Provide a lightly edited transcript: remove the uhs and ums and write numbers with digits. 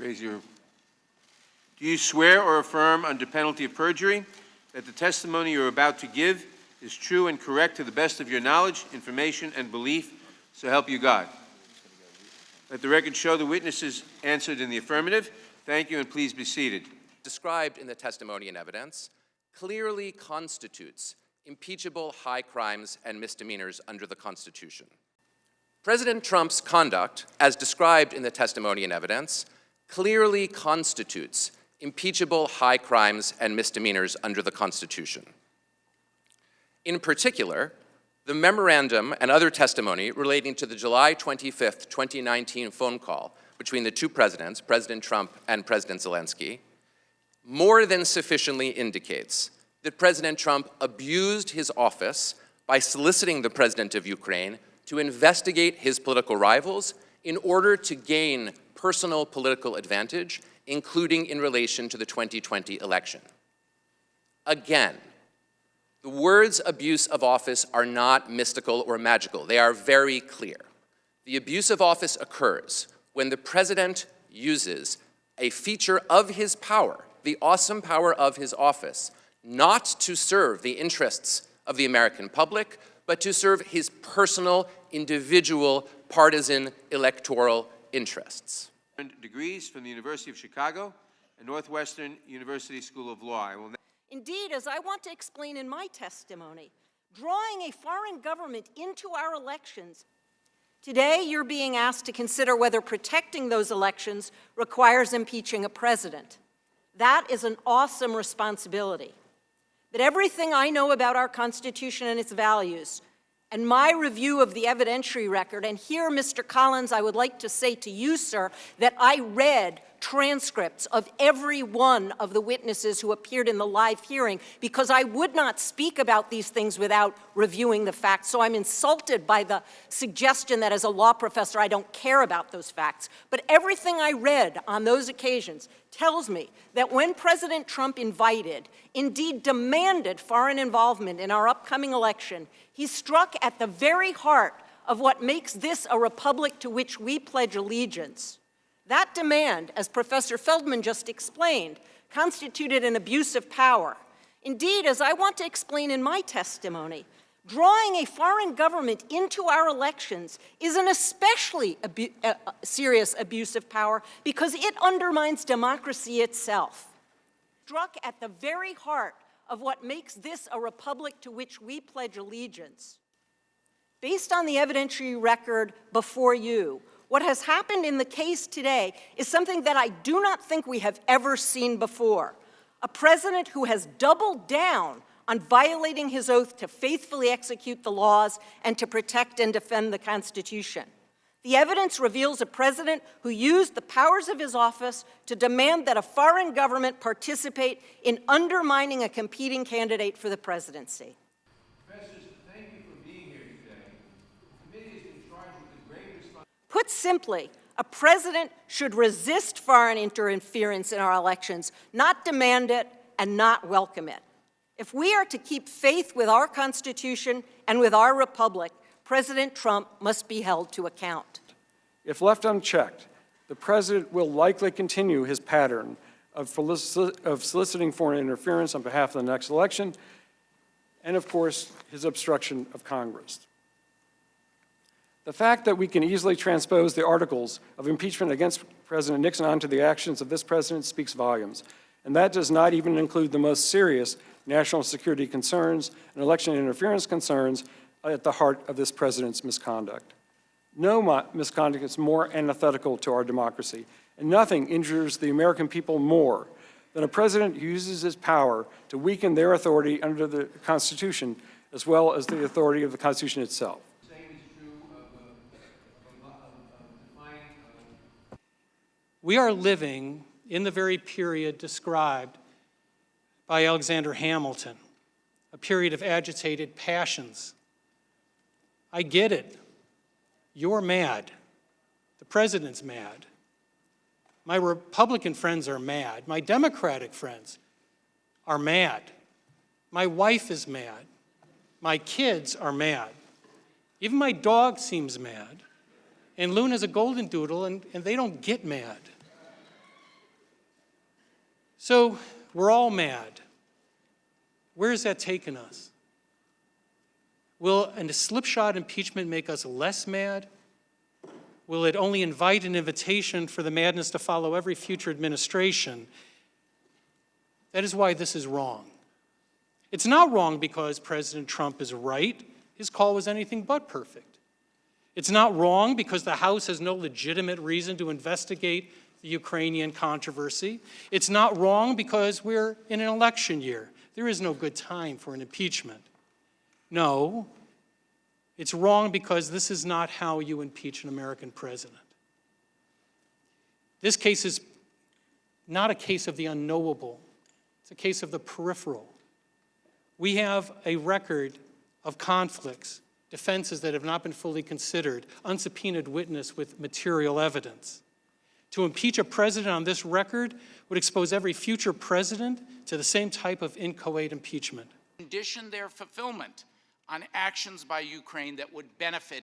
Do you swear or affirm under penalty of perjury that the testimony you're about to give is true and correct to the best of your knowledge, information, and belief, so help you God? Let the record show the witnesses answered in the affirmative. Thank you, and please be seated. Described in the testimony and evidence clearly constitutes impeachable high crimes and misdemeanors under the Constitution. President Trump's conduct, as described in the testimony and evidence, clearly constitutes impeachable high crimes and misdemeanors under the Constitution. In particular, the memorandum and other testimony relating to the July 25th, 2019 phone call between the two presidents, President Trump and President Zelenskiy, more than sufficiently indicates that President Trump abused his office by soliciting the president of Ukraine to investigate his political rivals in order to gain personal political advantage, including in relation to the 2020 election. Again, the words abuse of office are not mystical or magical. They are very clear. The abuse of office occurs when the president uses a feature of his power, the awesome power of his office, not to serve the interests of the American public, but to serve his personal, individual, partisan, electoral interests. Degrees from the University of Chicago and Northwestern University School of Law. Indeed, as I want to explain in my testimony, drawing a foreign government into our elections. Today, you're being asked to consider whether protecting those elections requires impeaching a president. That is an awesome responsibility. But everything I know about our Constitution and its values, and my review of the evidentiary record, and here, Mr. Collins, I would like to say to you, sir, that I read transcripts of every one of the witnesses who appeared in the live hearing because I would not speak about these things without reviewing the facts. So I'm insulted by the suggestion that as a law professor I don't care about those facts. But everything I read on those occasions tells me that when President Trump invited, indeed demanded foreign involvement in our upcoming election, he struck at the very heart of what makes this a republic to which we pledge allegiance. That demand, as Professor Feldman just explained, constituted an abuse of power. Indeed, as I want to explain in my testimony, drawing a foreign government into our elections is an especially serious abuse of power because it undermines democracy itself. Struck at the very heart of what makes this a republic to which we pledge allegiance. Based on the evidentiary record before you, what has happened in the case today is something that I do not think we have ever seen before. A president who has doubled down on violating his oath to faithfully execute the laws and to protect and defend the Constitution. The evidence reveals a president who used the powers of his office to demand that a foreign government participate in undermining a competing candidate for the presidency. Professors, thank you for being here today. The committee has been charged with the great responsibility. Put simply, a president should resist foreign interference in our elections, not demand it and not welcome it. If we are to keep faith with our Constitution and with our republic, President Trump must be held to account. If left unchecked, the president will likely continue his pattern of soliciting foreign interference on behalf of the next election, and of course, his obstruction of Congress. The fact that we can easily transpose the articles of impeachment against President Nixon onto the actions of this president speaks volumes, and that does not even include the most serious national security concerns and election interference concerns at the heart of this president's misconduct. No misconduct is more antithetical to our democracy, and nothing injures the American people more than a president who uses his power to weaken their authority under the Constitution, as well as the authority of the Constitution itself. We are living in the very period described by Alexander Hamilton, a period of agitated passions. I get it. You're mad. The president's mad. My Republican friends are mad. My Democratic friends are mad. My wife is mad. My kids are mad. Even my dog seems mad. And Luna's a golden doodle, and they don't get mad. So we're all mad. Where has that taken us? Will a slipshod impeachment make us less mad? Will it only invite an invitation for the madness to follow every future administration? That is why this is wrong. It's not wrong because President Trump is right. His call was anything but perfect. It's not wrong because the House has no legitimate reason to investigate the Ukrainian controversy. It's not wrong because we're in an election year. There is no good time for an impeachment. No, it's wrong because this is not how you impeach an American president. This case is not a case of the unknowable. It's a case of the peripheral. We have a record of conflicts, defenses that have not been fully considered, unsubpoenaed witness with material evidence. To impeach a president on this record would expose every future president to the same type of inchoate impeachment. Condition their fulfillment on actions by Ukraine that would benefit